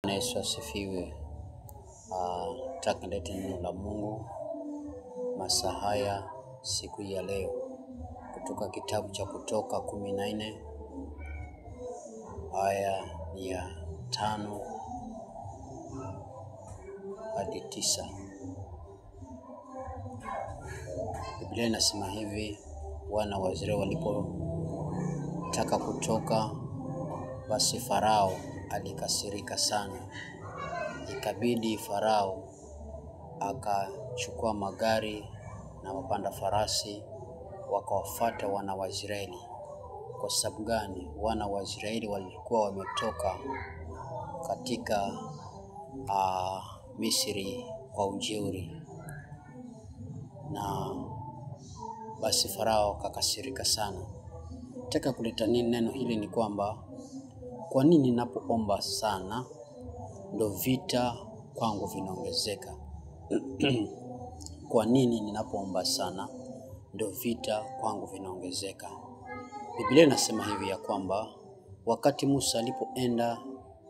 Yesu asifiwe. Takalete neno la Mungu masaa haya siku ya leo kutoka kitabu cha Kutoka 14 aya ya 5 hadi 9. Biblia inasema hivi: wana wa Israeli walipotaka kutoka, basi Farao alikasirika sana. Ikabidi Farao akachukua magari na wapanda farasi wakawafuata wana wa Israeli. Kwa sababu gani? Wana wa Israeli walikuwa wametoka katika Misri kwa ujeuri, na basi Farao akakasirika sana. Nataka kuleta neno hili ni kwamba kwa nini ninapoomba sana ndo vita kwangu vinaongezeka? Kwa nini ninapoomba sana ndo vita kwangu vinaongezeka? Biblia inasema hivi ya kwamba wakati Musa alipoenda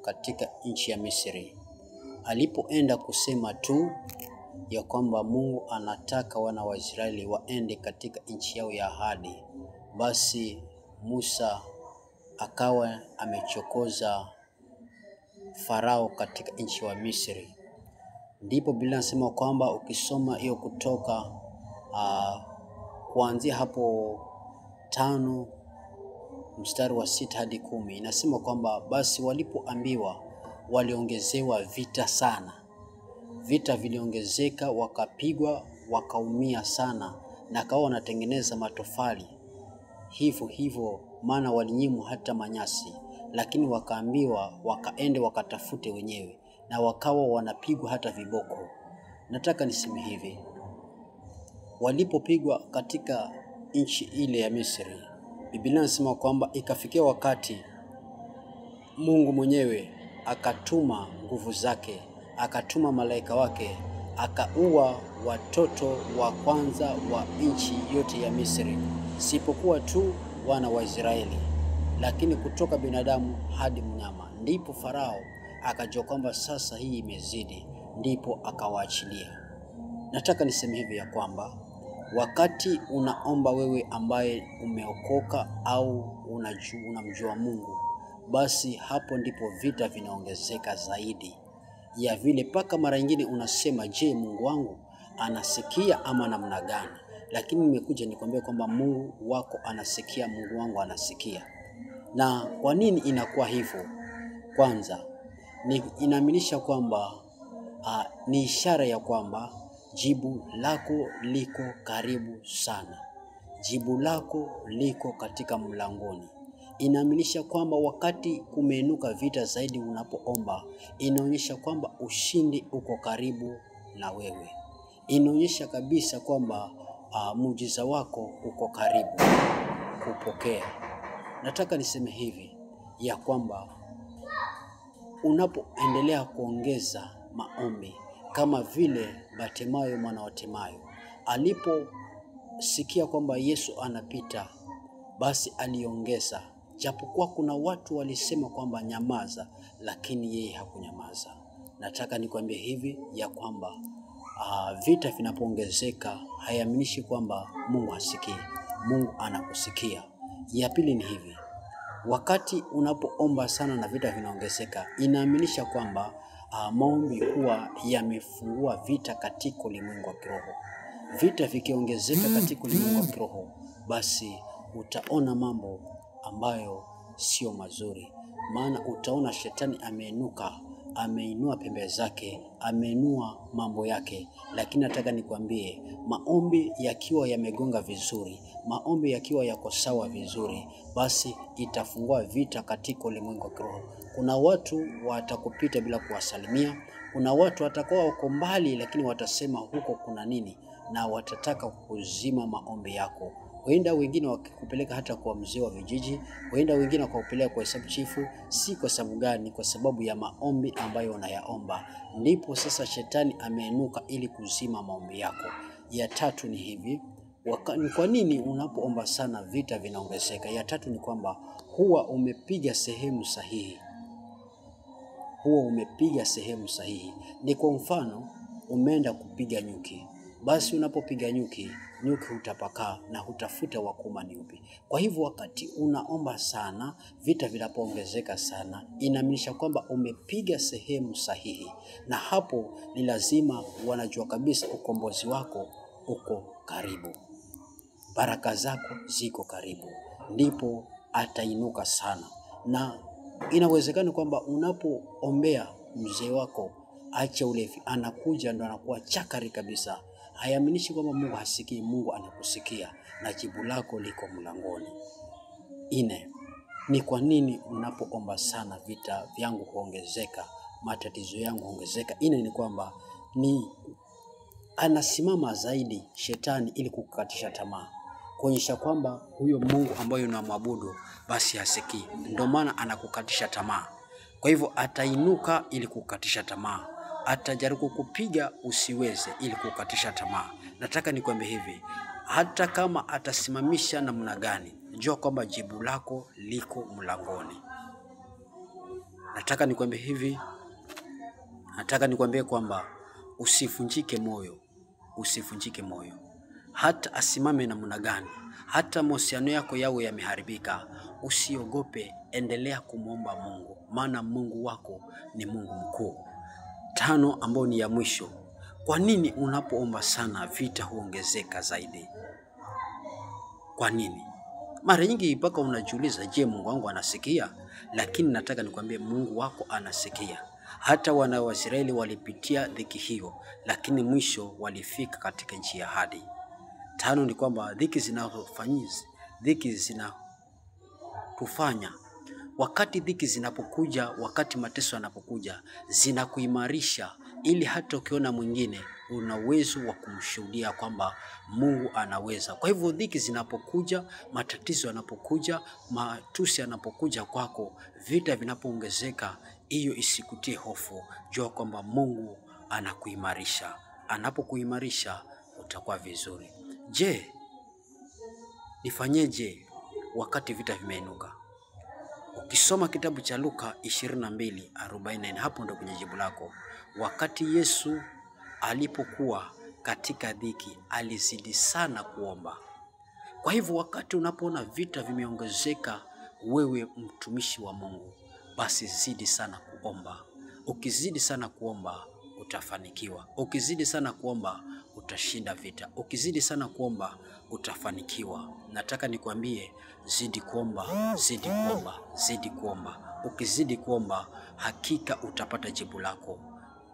katika nchi ya Misri, alipoenda kusema tu ya kwamba Mungu anataka wana wa Israeli waende katika nchi yao ya ahadi, basi Musa akawa amechokoza Farao katika nchi wa Misri. Ndipo Biblia inasema kwamba ukisoma hiyo Kutoka kuanzia hapo 5 mstari wa 6 hadi 10, inasema kwamba basi walipoambiwa waliongezewa vita sana. Vita viliongezeka, wakapigwa, wakaumia sana, na kawa wanatengeneza matofali hivyo maana walinyimwa hata manyasi, lakini wakaambiwa wakaende wakatafute wenyewe, na wakawa wanapigwa hata viboko. Nataka niseme hivi, walipopigwa katika nchi ile ya Misri, Biblia inasema kwamba ikafikia wakati Mungu mwenyewe akatuma nguvu zake, akatuma malaika wake, akaua watoto wa kwanza wa nchi yote ya Misri, sipokuwa tu wana wa Israeli, lakini kutoka binadamu hadi mnyama. Ndipo Farao akajua kwamba sasa hii imezidi, ndipo akawaachilia. Nataka niseme hivi ya kwamba wakati unaomba wewe ambaye umeokoka au unamjua Mungu, basi hapo ndipo vita vinaongezeka zaidi ya vile. Paka mara nyingine unasema, je, Mungu wangu anasikia ama namna gani? Lakini nimekuja nikwambia kwamba Mungu wako anasikia, Mungu wangu anasikia. Na kwa nini inakuwa hivyo? Kwanza inaaminisha kwamba ni ishara ya kwamba jibu lako liko karibu sana. Jibu lako liko katika mlangoni. Inaaminisha kwamba wakati kumeinuka vita zaidi unapoomba, inaonyesha kwamba ushindi uko karibu na wewe. Inaonyesha kabisa kwamba muujiza wako uko karibu kupokea. Nataka niseme hivi ya kwamba unapoendelea kuongeza maombi, kama vile Bartimayo mwana wa Timayo aliposikia kwamba Yesu anapita, basi aliongeza. Japokuwa kuna watu walisema kwamba nyamaza, lakini yeye hakunyamaza. Nataka nikwambie hivi ya kwamba vita vinapoongezeka haiaminishi kwamba Mungu hasikii. Mungu anakusikia. Ya pili ni hivi, wakati unapoomba sana na vita vinaongezeka, inaaminisha kwamba maombi huwa yamefungua vita katika ulimwengu wa kiroho. Vita vikiongezeka katika ulimwengu wa kiroho, basi utaona mambo ambayo sio mazuri. Maana utaona shetani ameinua pembe zake, ameinua mambo yake. Lakini nataka nikwambie, maombi yakiwa yamegonga vizuri, maombi yakiwa yako sawa vizuri, basi itafungua vita katika ulimwengu wa kiroho. Kuna watu watakupita bila kuwasalimia. Kuna watu watakuwa wako mbali, lakini watasema huko kuna nini, na watataka kuzima maombi yako. Huenda wengine wakikupeleka hata kwa mzee wa vijiji, huenda wengine wakakupeleka kwa hesabu chifu. Si kwa sababu gani? Kwa sababu ya maombi ambayo unayaomba. Ndipo sasa shetani ameinuka ili kuzima maombi yako. Ya tatu ni hivi, kwa nini unapoomba sana vita vinaongezeka? Ya tatu ni kwamba huwa umepiga sehemu sahihi. huwa umepiga sehemu sahihi. Ni kwa mfano umeenda kupiga nyuki. Basi unapopiga nyuki, nyuki hutapakaa na hutafuta wakuma ni upi. Kwa hivyo wakati unaomba sana, vita vinapoongezeka sana, inamaanisha kwamba umepiga sehemu sahihi. Na hapo ni lazima wanajua kabisa ukombozi wako uko karibu. Baraka zako ziko karibu. Ndipo atainuka sana. Na inawezekana kwamba unapoombea mzee wako acha ulevi, anakuja ndo anakuwa chakari kabisa. Haimaanishi kwamba Mungu hasikii. Mungu anakusikia na jibu lako liko mlangoni. 4. Ni kwa nini unapoomba sana vita vyangu huongezeka, matatizo yangu huongezeka? 4 ni kwamba anasimama zaidi shetani ili kukukatisha tamaa, kuonyesha kwamba huyo Mungu ambaye unamwabudu basi hasikii. Ndio maana anakukatisha tamaa. Kwa hivyo atainuka ili kukukatisha tamaa. Atajaribu kupiga usiweze ili kukatisha tamaa. Nataka nikwambie hivi, hata kama atasimamisha namna gani, jua kwamba jibu lako liko mlangoni. Nataka nikwambie kwamba usivunjike moyo. Usivunjike moyo. Hata asimame namna gani, hata mahusiano yako yawe yameharibika, usiogope, endelea kumwomba Mungu, maana Mungu wako ni Mungu mkuu. 5 ambao ni ya mwisho. Kwa nini unapoomba sana vita huongezeka zaidi? Kwa nini? Mara nyingi mpaka unajiuliza, je, Mungu wangu anasikia? Lakini nataka nikwambie Mungu wako anasikia. Hata wana wa Israeli walipitia dhiki hiyo, lakini mwisho walifika katika nchi ya ahadi. 5 ni kwamba dhiki zinatufanya, wakati dhiki zinapokuja, wakati mateso yanapokuja, zinakuimarisha ili hata ukiona mwingine una uwezo wa kumshuhudia kwamba Mungu anaweza. Kwa hivyo dhiki zinapokuja, matatizo yanapokuja, matusi yanapokuja kwako, vita vinapoongezeka, hiyo isikutie hofu. Jua kwamba Mungu anakuimarisha. Anapokuimarisha utakuwa vizuri. Je, nifanyeje wakati vita vimeinuka? Ukisoma kitabu cha Luka 22:44, hapo ndo kwenye jibu lako. Wakati Yesu alipokuwa katika dhiki, alizidi sana kuomba. Kwa hivyo wakati unapoona vita vimeongezeka, wewe mtumishi wa Mungu, basi zidi sana kuomba. Ukizidi sana kuomba utafanikiwa. Ukizidi sana kuomba utashinda vita. Ukizidi sana kuomba utafanikiwa. Nataka nikwambie, zidi kuomba, zidi kuomba, zidi kuomba. Ukizidi kuomba, hakika utapata jibu lako.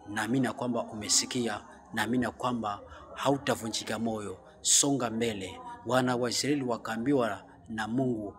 Naamini kwamba umesikia, naamini kwamba hautavunjika moyo. Songa mbele. Wana wa Israeli wakaambiwa na Mungu